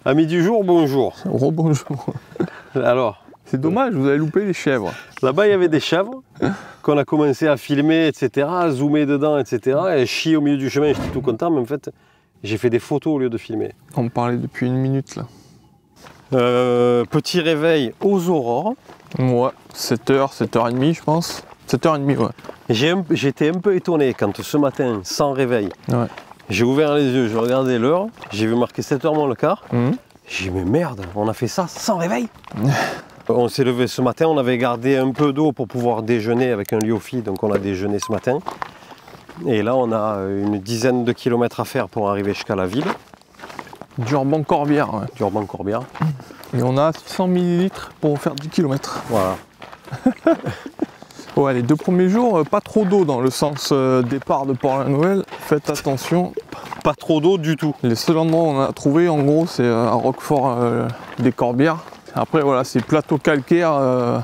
Amis du jour, bonjour. Rebonjour. Alors, c'est dommage, vous avez loupé les chèvres. Là-bas, il y avait des chèvres qu'on a commencé à filmer, etc., à zoomer dedans, etc. Et chier au milieu du chemin, j'étais tout content, mais en fait, j'ai fait des photos au lieu de filmer. On me parlait depuis 1 minute là. Petit réveil aux aurores. Ouais, 7h, 7h30 je pense. 7h30, ouais. J'étais un peu étonné quand ce matin, sans réveil, Ouais. j'ai ouvert les yeux, je regardais l'heure, j'ai vu marquer 7h moins le quart. J'ai dit mais merde, on a fait ça sans réveil. On s'est levé ce matin, on avait gardé un peu d'eau pour pouvoir déjeuner avec un lyophi, donc on a déjeuné ce matin. Et là on a une dizaine de kilomètres à faire pour arriver jusqu'à la ville. Durban-Corbière, ouais. Durban-Corbière. Et on a 600 ml pour faire 10 km. Voilà. Ouais, les 2 premiers jours, pas trop d'eau dans le sens départ de Port-la-Noël. Faites attention. Pas trop d'eau du tout. Les seuls endroits où on a trouvé, en gros, c'est à Roquefort des Corbières. Après, voilà, c'est plateau calcaire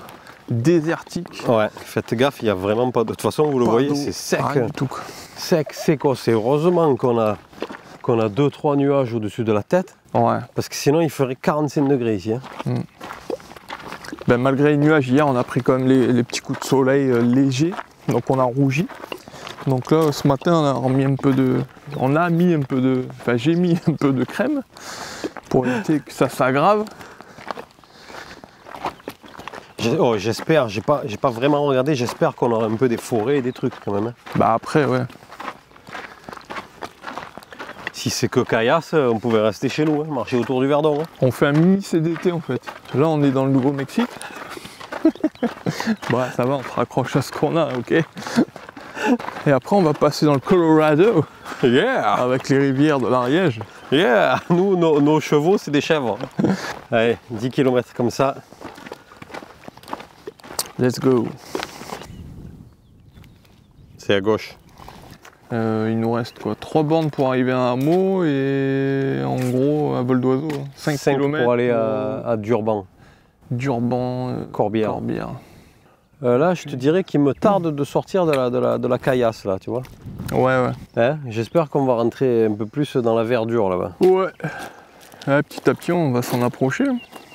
désertique. Ouais, faites gaffe, il n'y a vraiment pas de... De toute façon, vous le voyez, c'est sec. Rien du tout, quoi. Sec, c'est quoi? C'est heureusement qu'on a 2-3 nuages au-dessus de la tête. Ouais. Parce que sinon, il ferait 45 degrés ici. Hein. Ben, malgré les nuages, hier, on a pris quand même les petits coups de soleil légers. Donc, on a rougi. Donc là, ce matin, j'ai mis un peu de crème pour éviter que ça s'aggrave. J'espère, j'ai pas vraiment regardé, j'espère qu'on aura un peu des forêts et des trucs quand même. Hein. Bah après, ouais. Si c'est que caillasse, on pouvait rester chez nous, hein, marcher autour du Verdon. Hein. On fait un mini CDT en fait. Là, on est dans le Nouveau-Mexique. Bah ça va, on se raccroche à ce qu'on a, ok. Et après, on va passer dans le Colorado. Yeah! Avec les rivières de l'Ariège. Yeah! Nous, nos chevaux, c'est des chèvres. Allez, 10 km comme ça. Let's go. C'est à gauche. Il nous reste quoi, 3 bornes pour arriver à un hameau et en gros à vol d'oiseau. 5 km pour aller à Durban. Corbière. Là, je te dirais qu'il me tarde de sortir de la caillasse, là, tu vois. Ouais. Hein, j'espère qu'on va rentrer un peu plus dans la verdure, là-bas. Ouais. Petit à petit, on va s'en approcher.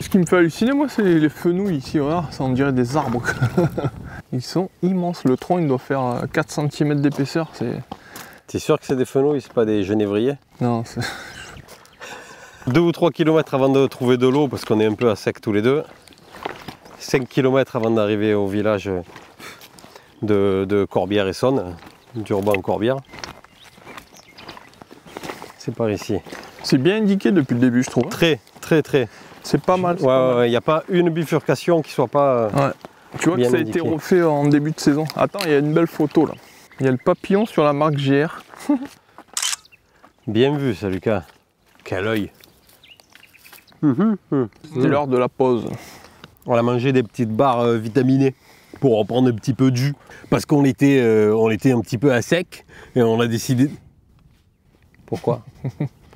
Ce qui me fait halluciner, moi, c'est les fenouils ici. Regarde, ça on dirait des arbres. Ils sont immenses. Le tronc, il doit faire 4 cm d'épaisseur. T'es sûr que c'est des fenouils, c'est pas des genévriers? Non, c'est... 2 ou 3 km avant de trouver de l'eau, parce qu'on est un peu à sec tous les deux. 5 km avant d'arriver au village de Corbière-Essonne, Durban-Corbière. C'est par ici. C'est bien indiqué depuis le début, je trouve. Très. C'est pas mal. Ouais, il n'y a pas une bifurcation qui soit pas. Ouais. Tu vois que ça a été refait en début de saison. Attends, il y a une belle photo là. Il y a le papillon sur la marque GR. Bien vu ça, Lucas. Quel œil. C'est l'heure de la pause. On a mangé des petites barres vitaminées pour reprendre un petit peu de jus. Parce qu'on était un petit peu à sec et on a décidé... Pourquoi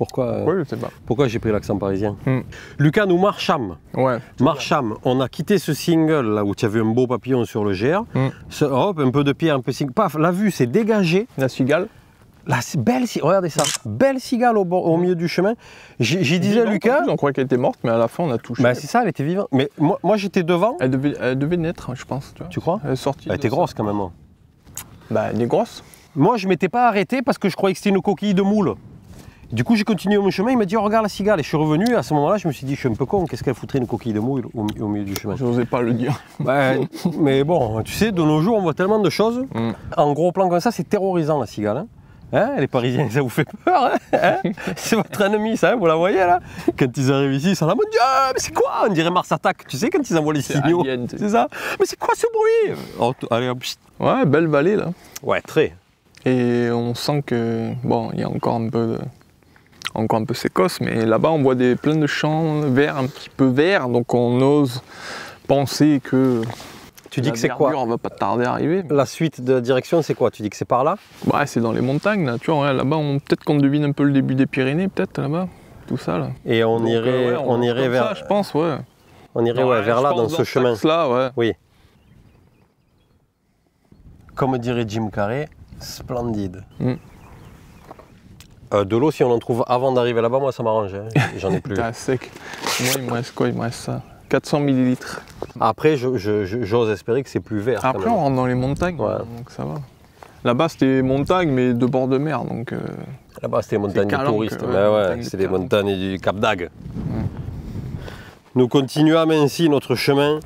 Oui, je sais pas. Pourquoi j'ai pris l'accent parisien? Lucas, nous marchâmes. Ouais. Marchâmes. On a quitté ce single là où tu avais un beau papillon sur le GR. Hop, un peu de pierre, un peu de single. Paf, la vue s'est dégagée. La cigale. Là, c'est belle, regardez ça, belle cigale au milieu du chemin. J'y disais à Lucas. On croyait qu'elle était morte, mais à la fin, on a touché. Bah, c'est ça, elle était vivante. Mais moi j'étais devant. Elle devait naître, je pense. Tu crois? Elle est sortie. Elle était grosse quand même. Bah, elle est grosse. Moi, je m'étais pas arrêté parce que je croyais que c'était une coquille de moule. Du coup, j'ai continué mon chemin. Il m'a dit, oh, regarde la cigale. Et je suis revenu. À ce moment-là, je me suis dit, je suis un peu con. Qu'est-ce qu'elle foutrait une coquille de moule au milieu du chemin? Je n'osais pas le dire. Bah, mais bon, tu sais, de nos jours, on voit tellement de choses. En gros plan comme ça, c'est terrorisant la cigale. Hein. Hein, les Parisiens, ça vous fait peur, hein? C'est votre ennemi, ça, hein, vous la voyez là? Quand ils arrivent ici, ils sont là, mon Dieu, mais c'est quoi? On dirait Mars attaque, tu sais, quand ils envoient les signaux. C'est ça? Mais c'est quoi ce bruit? Oh, allez, hop. Ouais, belle vallée là. Ouais, très. Et on sent que, bon, il y a encore un peu sécosse, mais là-bas on voit plein de champs verts, un petit peu verts, donc on ose penser que tu dis que c'est quoi? On va pas tarder à arriver. La suite de direction, c'est quoi? Tu dis que c'est par là? Ouais, c'est dans les montagnes là, tu vois, ouais, là-bas peut-être qu'on devine un peu le début des Pyrénées, peut-être là-bas, tout ça là. Et on irait, ouais, on irait vers. Ça, je pense, ouais. On irait ouais, vers là, dans ce chemin. Là, ouais. Oui. Comme dirait Jim Carrey, splendide. De l'eau, si on en trouve avant d'arriver là-bas, moi ça m'arrange. Hein. J'en ai plus. T'es sec. Moi, il me reste quoi? Il me reste ça. 400 ml. Après, j'ose espérer que c'est plus vert. Après, on rentre dans les montagnes, ouais. Donc ça va. Là-bas, c'était montagne, mais de bord de mer. Donc, là-bas, c'était les montagnes du touriste. Ouais, c'est les montagnes du Cap d'Agde. Nous continuons ainsi notre chemin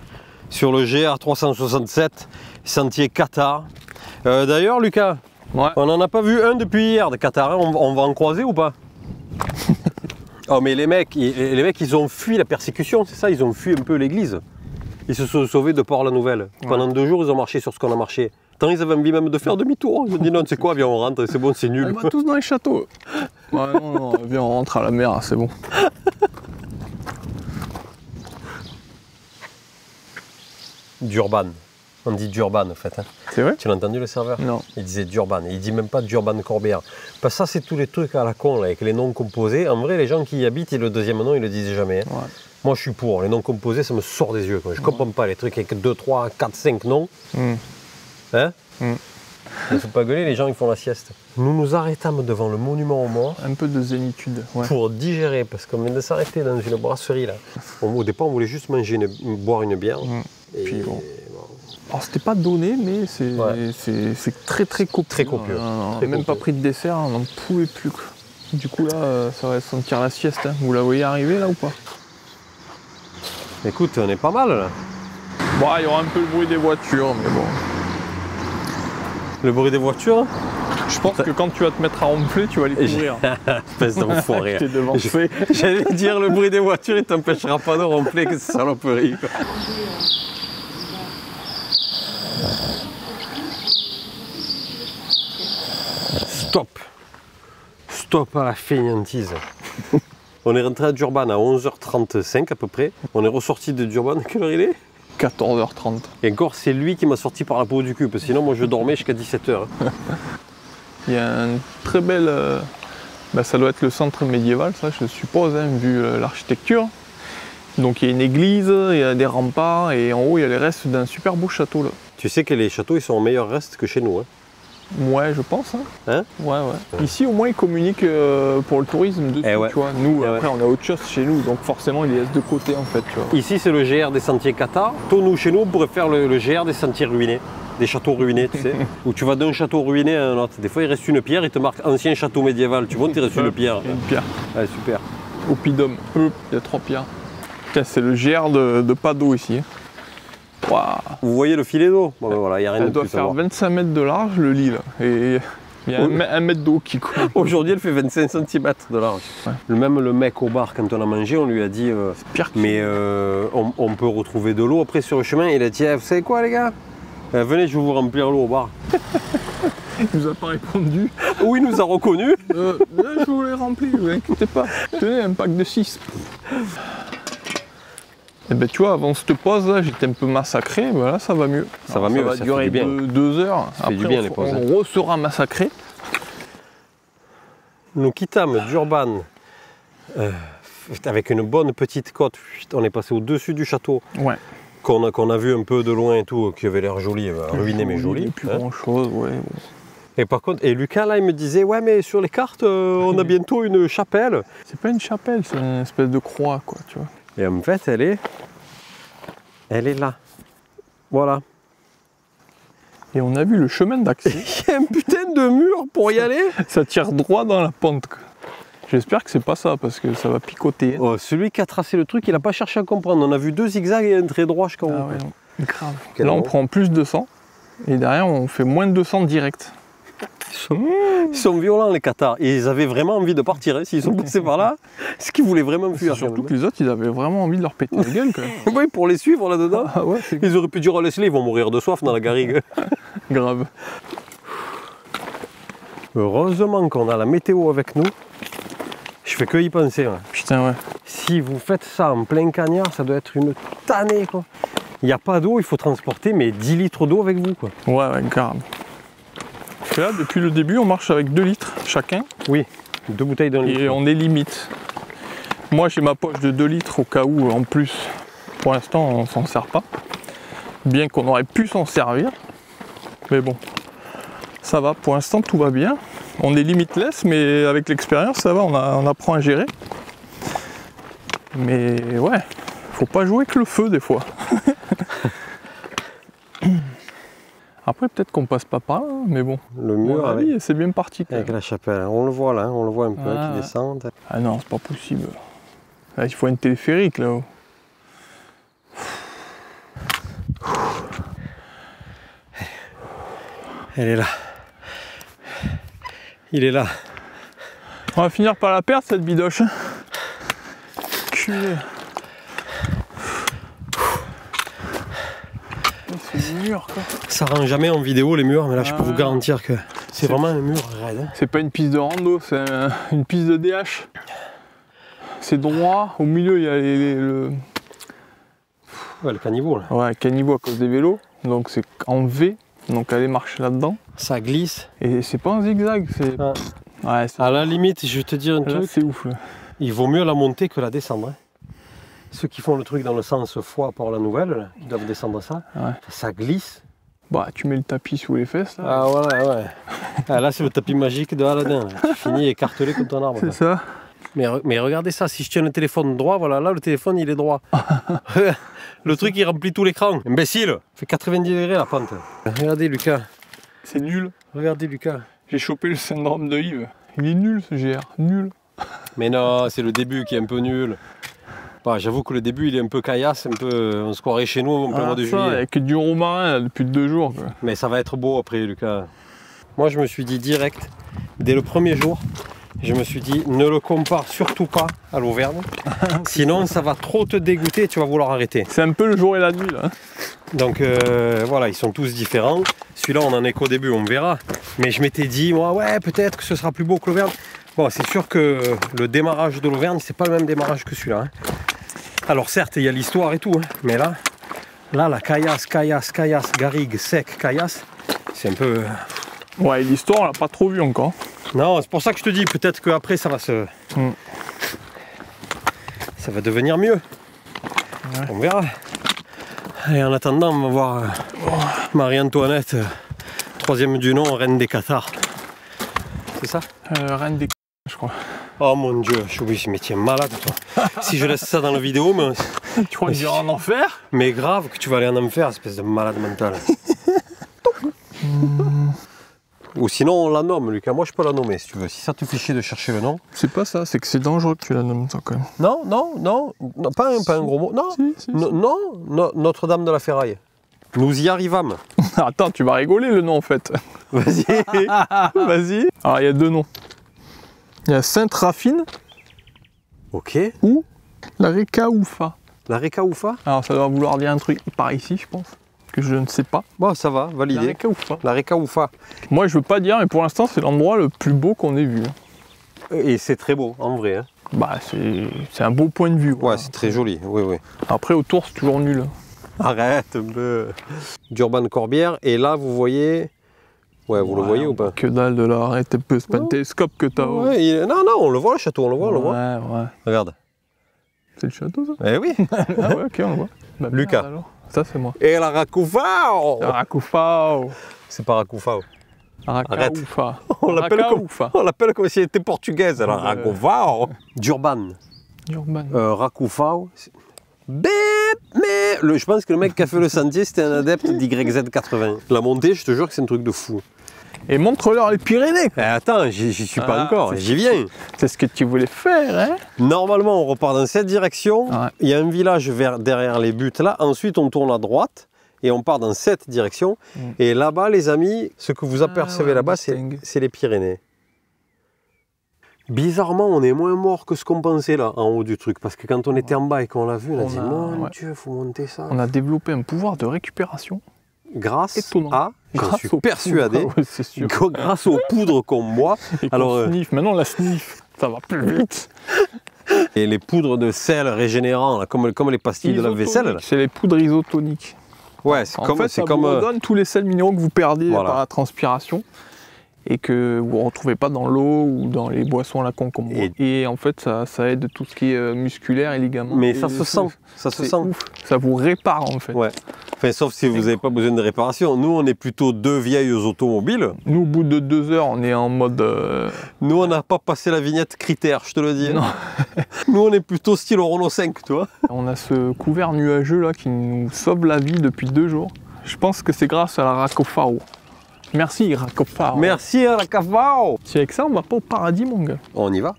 sur le GR 367, sentier Qatar. D'ailleurs, Lucas, on n'en a pas vu un depuis hier de Qatar. Hein. On va en croiser ou pas? Oh, mais les mecs, ils ont fui la persécution, c'est ça? Ils ont fui un peu l'église. Ils se sont sauvés de Port-la-Nouvelle. Ouais. Pendant 2 jours, ils ont marché sur ce qu'on a marché. Tant ils avaient envie même de faire demi-tour. Ils ont dit non, c'est quoi, viens, on rentre, c'est bon, c'est nul. On va tous dans les châteaux. Ouais, non, viens, on rentre à la mer, c'est bon. Durban. On dit Durban en fait. Hein. C'est vrai? Tu l'as entendu le serveur? Non. Il disait Durban. Il dit même pas Durban Corbière. Parce que ça, c'est tous les trucs à la con là, avec les noms composés. En vrai, les gens qui y habitent, et le deuxième nom, ils le disent jamais. Hein. Ouais. Moi, je suis pour. Les noms composés, ça me sort des yeux. Quoi. Je comprends pas les trucs avec 2, 3, 4, 5 noms. Hein? Ne faut pas gueuler, les gens ils font la sieste. Nous nous arrêtâmes devant le monument aux morts. Un peu de zénitude. Ouais. Pour digérer, parce qu'on vient de s'arrêter dans une brasserie là. Au départ, on voulait juste manger boire une bière. Et puis bon. Alors c'était pas donné, mais c'est très copieux. Très copieux. On n'a même pas pris de dessert, on n'en pouvait plus. Quoi. Du coup là, ça va sentir la sieste. Hein. Vous la voyez arriver là ou pas? Écoute, on est pas mal là. Bon, il y aura un peu le bruit des voitures, mais bon. Le bruit des voitures? Je pense que quand tu vas te mettre à ronfler, tu vas les couvrir. Espèce d'enfoiré. J'allais dire le bruit des voitures, il t'empêchera pas de ronfler, que c'est saloperie. Stop. Stop à la fainéantise. On est rentré à Durban à 11h35 à peu près. On est ressorti de Durban, quelle heure il est? 14h30. Et encore, c'est lui qui m'a sorti par la peau du cul, parce que sinon, moi, je dormais jusqu'à 17h. Il y a une très belle... ça doit être le centre médiéval, ça, je suppose, hein, vu l'architecture. Donc, il y a une église, il y a des remparts, et en haut, il y a les restes d'un super beau château, là. Tu sais que les châteaux, ils sont en meilleur reste que chez nous, hein? Ouais, je pense. Hein? Ouais. Ici, au moins, ils communiquent pour le tourisme dessus, tu vois. Nous, après, on a autre chose chez nous, donc forcément, ils les laissent de côté, en fait, tu vois. Ici, c'est le GR des sentiers Qatar. Nous, chez nous, on pourrait faire le GR des sentiers ruinés, des châteaux ruinés, tu sais. Où tu vas d'un château ruiné à un autre. Des fois, il reste une pierre, il te marque ancien château médiéval. Tu vois, il reste une pierre. Une pierre. Ouais, super. Oppidum, il y a 3 pierres. C'est le GR de Pados ici. Wow. Vous voyez le filet d'eau? Bon, ben voilà, il n'y a rien de plus. Elle doit faire 25 mètres de large, le lit, là. Et il y a 1 mètre d'eau qui coule. Aujourd'hui, elle fait 25 cm de large. Ouais. Même le mec au bar, quand on a mangé, on lui a dit pire que mais on peut retrouver de l'eau après sur le chemin. Il a dit vous savez quoi, les gars? Venez, je vais vous remplir l'eau au bar. Il nous a pas répondu. Oui, il nous a reconnu. Je vous l'ai rempli, ne vous inquiétez pas. Tenez, un pack de 6. Et ben tu vois, avant cette pause là, j'étais un peu massacré, ben là ça va mieux. Ça va mieux, ça va durer 2 heures. Ça fait du bien les pauses. On sera massacré. Nous quittâmes Durban avec une bonne petite côte. On est passé au-dessus du château. Ouais. Qu'on a vu un peu de loin et tout, qui avait l'air joli, ruiné mais joli. Plus grand chose, ouais. Et par contre, Lucas là, il me disait ouais mais sur les cartes, on a bientôt une chapelle. C'est pas une chapelle, c'est une espèce de croix quoi, tu vois. Et en fait, elle est là. Voilà. Et on a vu le chemin d'accès. Il y a un putain de mur pour y aller. Ça tire droit dans la pente. J'espère que c'est pas ça, parce que ça va picoter. Oh, celui qui a tracé le truc, il n'a pas cherché à comprendre. On a vu 2 zigzags et un trait droit jusqu'en haut. Ah ouais, grave. Là, on prend plus de 200. Et derrière, on fait moins de 200 direct. Ils sont violents les Qatars. Et ils avaient vraiment envie de partir. Hein. S'ils sont passés par là, c'est qu'ils voulaient vraiment fuir. Surtout que les autres, ils avaient vraiment envie de leur péter la gueule. Quoi. Oui, pour les suivre là-dedans. Ah ouais, Ils auraient pu dire, oh, laisse-les, ils vont mourir de soif dans la garrigue. grave. Heureusement qu'on a la météo avec nous. Je fais que y penser. Ouais. Putain, ouais. Si vous faites ça en plein cagnard, ça doit être une tannée, quoi. Il n'y a pas d'eau, il faut transporter mais 10 litres d'eau avec vous, quoi. Ouais, grave. Parce que là, depuis le début, on marche avec 2 litres chacun. Oui, 2 bouteilles d'un litre. Et on est limite. Moi, j'ai ma poche de 2 litres au cas où, en plus, pour l'instant, on s'en sert pas. Bien qu'on aurait pu s'en servir. Mais bon, ça va. Pour l'instant, tout va bien. On est limitless, mais avec l'expérience, ça va, on apprend à gérer. Mais ouais, faut pas jouer que le feu des fois. Après, peut-être qu'on passe pas par là, mais bon. Le mur avec, c'est bien parti. avec la chapelle. On le voit là, on le voit un peu Ah. qui descend. Ah non, c'est pas possible. Là, il faut un téléphérique là-haut. Elle est là. Il est là. On va finir par la perdre cette bidoche. Culé. C'est le mur quoi. Ça rend jamais en vidéo les murs, mais là je peux vous garantir que c'est vraiment un mur raide. Hein. C'est pas une piste de rando, c'est une piste de DH. C'est droit, au milieu il y a Ouais, le caniveau là. ouais, caniveau à cause des vélos, donc c'est en V, donc aller marcher là-dedans. Ça glisse. Et c'est pas un zigzag, c'est. Ah. Ouais, À la limite, je vais te dire un là, truc, c'est ouf. Là. il vaut mieux la monter que la descendre. Hein. Ceux qui font le truc dans le sens Foix par la Nouvelle, là, qui doivent descendre ça, Ouais. ça glisse. Bah, tu mets le tapis sous les fesses là. Ah voilà, ouais. Ah, là c'est le tapis magique de Aladdin. Là. Tu finis écartelé comme ton arbre. C'est ça. Mais regardez ça, si je tiens le téléphone droit, voilà, là le téléphone il est droit. Le truc il remplit tout l'écran. Imbécile, il fait 90 degrés la pente. Regardez Lucas, C'est nul. regardez Lucas. J'ai chopé le syndrome de Yves. Il est nul ce GR, nul. Mais non, c'est le début qui est un peu nul. Bah, j'avoue que le début il est un peu caillasse, un peu, on se croirait chez nous en plein mois de ça, juillet. avec du romarin là, depuis 2 jours. Quoi. Mais ça va être beau après Lucas. Moi je me suis dit direct, dès le premier jour, je me suis dit ne le compare surtout pas à l'Auvergne. Sinon ça va trop te dégoûter et tu vas vouloir arrêter. C'est un peu le jour et la nuit là. Donc voilà, ils sont tous différents. Celui-là on en est qu'au début, on verra. Mais je m'étais dit, moi ouais peut-être que ce sera plus beau que l'Auvergne. Bon c'est sûr que le démarrage de l'Auvergne c'est pas le même démarrage que celui-là. Hein. Alors certes il y a l'histoire et tout, hein, mais là la caillasse, garrigue, sec, caillasse, c'est un peu... Ouais, l'histoire on l'a pas trop vu encore. Non, c'est pour ça que je te dis, peut-être qu'après ça va se... Ça va devenir mieux. Ouais. On verra. Et en attendant, on va voir Marie-Antoinette, troisième du nom, reine des Qatars. C'est ça? Reine des je crois. Oh mon dieu, je suis ce métier malade toi. Si je laisse ça dans la vidéo, mais... Tu crois que j'irai en enfer? Mais grave que tu vas aller en enfer, espèce de malade mental. Ou sinon on la nomme, Lucas. Moi je peux la nommer si tu veux. Si ça te fait chier de chercher le nom. C'est pas ça, c'est que c'est dangereux que tu la nommes ça quand même. Non, pas un gros mot. Non, Si. non, Notre-Dame de la Ferraille. Nous y arrivâmes. Attends, tu vas rigoler le nom en fait. Vas-y. Vas-y. Alors il y a 2 noms. Il y a Sainte-Raphine Ok. ou la Rekaoufa. La Rekaoufa. Alors ça doit vouloir dire un truc par ici je pense. Que je ne sais pas. Bon, ça va, La validé. Rekaoufa. La Rekaoufa. Moi je veux pas dire mais pour l'instant c'est l'endroit le plus beau qu'on ait vu. Et c'est très beau, en vrai. Hein. Bah c'est un beau point de vue. Ouais, voilà. c'est très joli. Oui. Après autour c'est toujours nul. Arrête un peu. D'Urban Corbière. Et là, vous voyez... Ouais, vous le voyez ou pas? Que dalle de là, arrête un peu, c'est pas un télescope que t'as. Ouais, non, on le voit le château, on le voit, on le voit. Ouais. Regarde. C'est le château ça? Eh oui. Ah ouais, ok, on le voit. Bah, Lucas. merde, alors. Ça c'est moi. Et la Rakoufao. Arakoufao. C'est pas Rakoufao. Arakaufa. On l'appelle Arakaufa. comme si elle était portugaise, la Rakoufao. D'Urban. Urban. Rakoufao. Mais je pense que le mec qui a fait le sentier, c'était un adepte d'YZ80. La montée, je te jure que c'est un truc de fou. Et montre-leur les Pyrénées. Eh, attends, j'y suis pas encore, j'y viens. C'est ce que tu voulais faire, hein? Normalement, on repart dans cette direction. Ouais. Il y a un village derrière les buttes là. Ensuite, on tourne à droite. et on part dans cette direction. Et là-bas, les amis, ce que vous apercevez là-bas, c'est les Pyrénées. Bizarrement, on est moins mort que ce qu'on pensait là, en haut du truc. Parce que quand on était en bas et qu'on l'a vu, on a dit, mon Dieu, faut monter ça. On a développé un pouvoir de récupération. Grâce étonnant. à, j'en suis persuadé, grâce aux poudres qu'on boit. Et alors, sniff. Maintenant, la sniff, ça va plus vite. Et les poudres de sel régénérants, là, comme les pastilles de la vaisselle. C'est les poudres isotoniques. Ouais, c'est comme... fait, ça vous redonne tous les sels minéraux que vous perdez par la transpiration et que vous ne retrouvez pas dans l'eau ou dans les boissons à la con comme moi. Et en fait, ça aide tout ce qui est musculaire et ligaments. Mais ça se sent, ça se sent. Ouf. Ça vous répare en fait. Ouais. Enfin, sauf si vous n'avez pas besoin de réparation. Nous, on est plutôt deux vieilles automobiles. Nous, au bout de 2 heures, on est en mode... Nous, on n'a pas passé la vignette critère, je te le dis. Non. Nous, on est plutôt style Renault 5, tu vois. On a ce couvert nuageux là qui nous sauve la vie depuis 2 jours. Je pense que c'est grâce à la Racofao. Merci Racofao. Merci Racofao. Si avec ça, on va pas au paradis, mon gars. On y va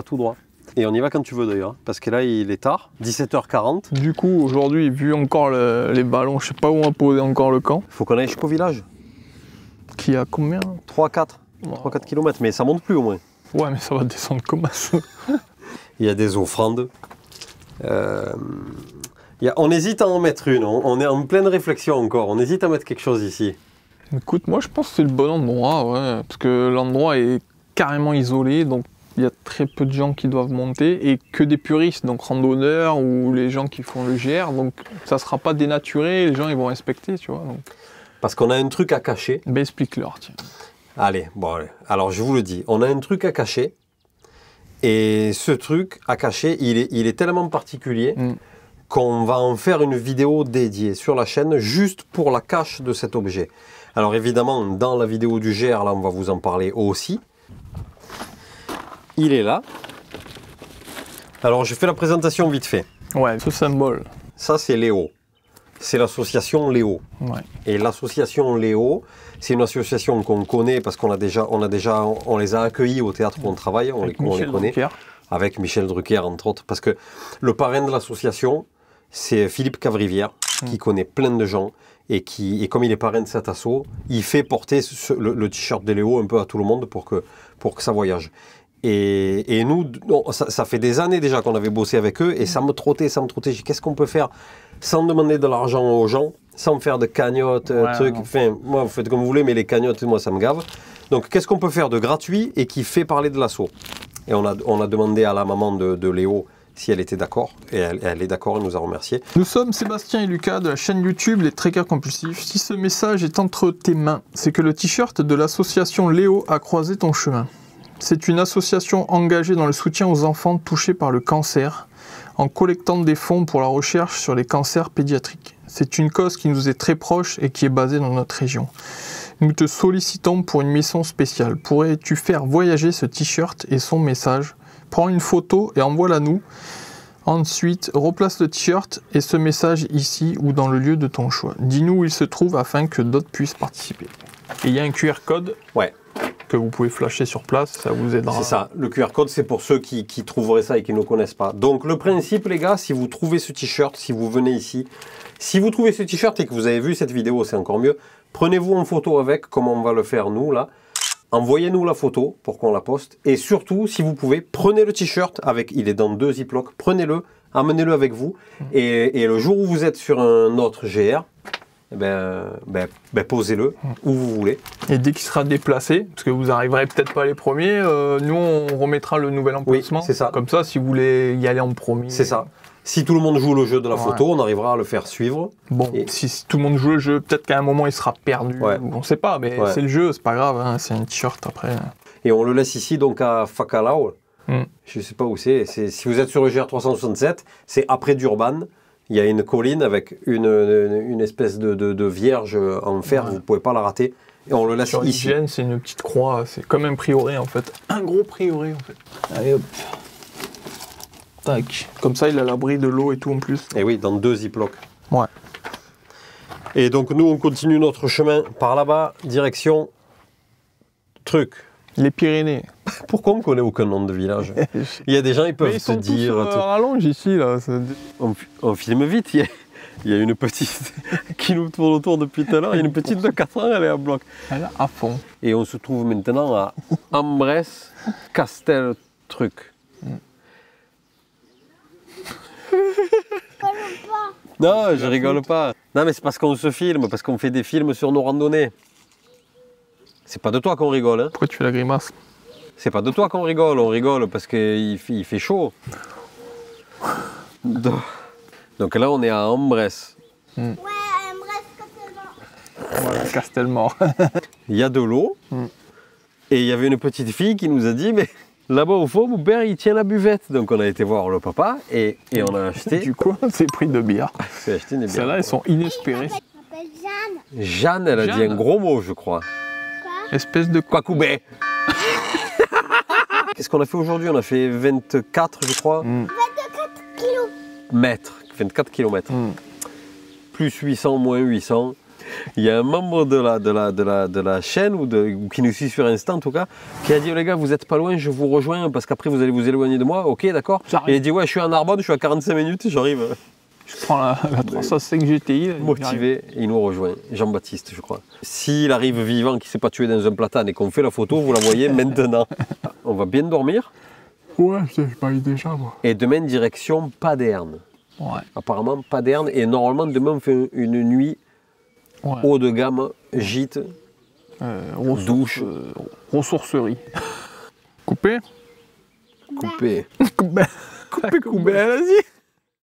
tout droit. Et on y va quand tu veux d'ailleurs, parce que là il est tard, 17h40. Du coup, aujourd'hui, vu encore les ballons, je sais pas où on va poser encore le camp. Faut qu'on aille jusqu'au village. Qui a combien? 3-4 km, mais ça monte plus au moins. Ouais, mais ça va descendre comme ça. Il y a des offrandes. On hésite à en mettre une, on est en pleine réflexion encore, on hésite à mettre quelque chose ici. Écoute, moi je pense que c'est le bon endroit, ouais, parce que l'endroit est carrément isolé, donc il y a très peu de gens qui doivent monter, et que des puristes, donc randonneurs ou les gens qui font le GR, donc ça sera pas dénaturé, les gens ils vont respecter, tu vois. Donc. Parce qu'on a un truc à cacher. Ben explique-leur, tiens. Allez, alors je vous le dis, on a un truc à cacher, et ce truc à cacher, il est tellement particulier qu'on va en faire une vidéo dédiée sur la chaîne, juste pour la cache de cet objet. Alors évidemment, dans la vidéo du GR, là, on va vous en parler aussi. Il est là. Alors, je fais la présentation vite fait. Ouais, ce symbole. Ça, c'est Léo. C'est l'association Léo. Ouais. Et l'association Léo, c'est une association qu'on connaît parce qu'on on les a accueillis au théâtre où on travaille, on les connaît. Drucker. Avec Michel Drucker, entre autres. Parce que le parrain de l'association, c'est Philippe Cavrivière, qui connaît plein de gens. Et comme il est parrain de cet assaut, il fait porter le t-shirt de Léo un peu à tout le monde pour que ça voyage. Et nous, ça fait des années déjà qu'on avait bossé avec eux, et ça me trottait. J'ai dit, qu'est-ce qu'on peut faire sans demander de l'argent aux gens, sans faire de cagnottes, trucs. Enfin, moi, vous faites comme vous voulez, mais les cagnottes, moi, ça me gave. Donc, qu'est-ce qu'on peut faire de gratuit et qui fait parler de l'assaut? Et on a demandé à la maman de Léo si elle était d'accord, et elle est d'accord, elle nous a remercié. Nous sommes Sébastien et Lucas de la chaîne YouTube Les Trekkers Compulsifs. Si ce message est entre tes mains, c'est que le t-shirt de l'association Léo a croisé ton chemin. C'est une association engagée dans le soutien aux enfants touchés par le cancer, en collectant des fonds pour la recherche sur les cancers pédiatriques. C'est une cause qui nous est très proche et qui est basée dans notre région. Nous te sollicitons pour une mission spéciale. Pourrais-tu faire voyager ce t-shirt et son message? Prends une photo et envoie-la nous. Ensuite, replace le t-shirt et ce message ici ou dans le lieu de ton choix. Dis-nous où il se trouve afin que d'autres puissent participer. Et il y a un QR code que vous pouvez flasher sur place, ça vous aidera. C'est ça, le QR code c'est pour ceux qui trouveraient ça et qui ne connaissent pas. Donc le principe les gars, si vous trouvez ce t-shirt, si vous venez ici, si vous trouvez ce t-shirt et que vous avez vu cette vidéo, c'est encore mieux, prenez-vous en photo avec, comme on va le faire nous là. Envoyez-nous la photo pour qu'on la poste. Et surtout, si vous pouvez, prenez le t-shirt avec, il est dans 2 ziplocs, prenez-le, amenez-le avec vous. Et le jour où vous êtes sur un autre GR, posez-le où vous voulez. Et dès qu'il sera déplacé, parce que vous arriverez peut-être pas les premiers, nous on remettra le nouvel emplacement. Oui, c'est ça. Comme ça, si vous voulez y aller en premier. C'est ça. Si tout le monde joue le jeu de la photo, on arrivera à le faire suivre. Bon, si tout le monde joue le jeu, peut-être qu'à un moment il sera perdu. On ne sait pas, mais c'est le jeu, c'est pas grave, hein, c'est un t-shirt après. Et on le laisse ici donc à Facalao. Je sais pas où c'est. Si vous êtes sur le GR367, c'est après Durban. Il y a une colline avec une espèce de vierge en fer, vous ne pouvez pas la rater. Et on le laisse sur ici. Sur c'est une petite croix, c'est comme un prieuré en fait. Un gros prieuré en fait. Allez hop. Tac. Comme ça, il a l'abri de l'eau et tout en plus. Et oui, dans 2 ziplocs. Ouais. Et donc nous, on continue notre chemin par là-bas, direction les Pyrénées. Pourquoi on connaît aucun nom de village? Il y a des gens, ils peuvent se dire... Tous, rallonge ici là. On filme vite. Il y a une petite qui nous tourne autour depuis tout à l'heure. Il y a une petite de 4 ans, elle est à bloc. Elle est à fond. Et on se trouve maintenant à Ambrès Castel Truc. Non, je rigole pas. Non, mais c'est parce qu'on se filme, parce qu'on fait des films sur nos randonnées. C'est pas de toi qu'on rigole, hein. Pourquoi tu fais la grimace? C'est pas de toi qu'on rigole, on rigole parce qu'il fait chaud. Donc là, on est à Ambrès. Ouais, Ambrès, Castelmort. Voilà, Castelmort. Il y a de l'eau. Et il y avait une petite fille qui nous a dit, mais là-bas au fond, mon père, il tient la buvette. Donc on a été voir le papa et on a acheté. Du coup, c'est prix de bière. C'est acheté des bières. Celles-là, elles sont inespérées. Je m'appelle Jeanne. Jeanne, elle a dit Jeanne. un gros mot, je crois. Espèce de quoi? Quacoubet. Qu'est-ce qu'on a fait aujourd'hui? On a fait 24, je crois, 24 kilos. mètres, 24 km. Plus 800, moins 800. Il y a un membre de la chaîne ou qui nous suit sur Insta en tout cas, qui a dit les gars, vous êtes pas loin, je vous rejoins parce qu'après vous allez vous éloigner de moi. Ok, d'accord. J'arrive. Et il dit ouais, je suis à Narbonne, je suis à 45 minutes, j'arrive. Je prends la 305 GTI. Motivé, il nous rejoint. Jean-Baptiste, je crois. S'il arrive vivant, qui s'est pas tué dans un platane et qu'on fait la photo, vous la voyez maintenant. On va bien dormir. Ouais, je paye déjà moi. Et demain, direction Paderne. Ouais. Apparemment, Paderne. Et normalement, demain, on fait une nuit Ouais. haut de gamme, gîte, douche. Ressourcerie. Coupé? Coupé. Coupé, coupé, vas-y.